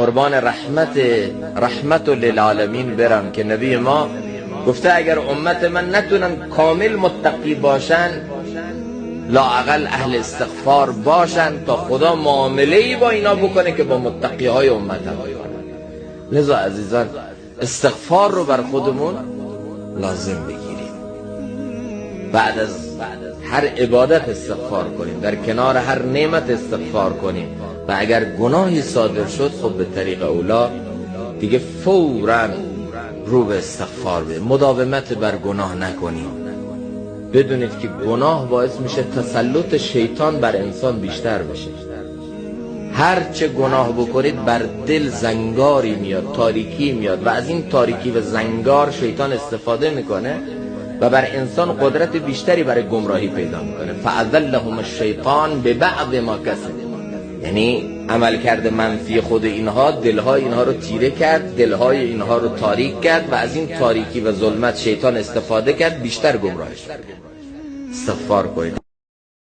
قربان رحمت للعالمین برم که نبی ما گفته اگر امت من نتونن کامل متقی باشن، لااقل اهل استغفار باشن تا خدا معامله‌ای با اینا بکنه که با متقی های امت هم بکنه. لذا عزیزان استغفار رو بر خودمون لازم بگیریم. بعد از هر عبادت استغفار کنیم، در کنار هر نعمت استغفار کنیم و اگر گناهی صادر شد خب به طریق اولا دیگه فوراً رو به استغفار به مداومت بر گناه نکنیم. بدونید که گناه باعث میشه تسلط شیطان بر انسان بیشتر بشه. هر چه گناه بکنید بر دل زنگاری میاد، تاریکی میاد و از این تاریکی و زنگار شیطان استفاده میکنه و بر انسان قدرت بیشتری برای گمراهی پیدا میکنه. فاذلهم الشیطان ببعض ما کسب، یعنی عملکرد منفی خود اینها دلهای اینها رو تیره کرد، دلهای اینها رو تاریک کرد و از این تاریکی و ظلمت شیطان استفاده کرد بیشتر گمراهش. استغفار کنید.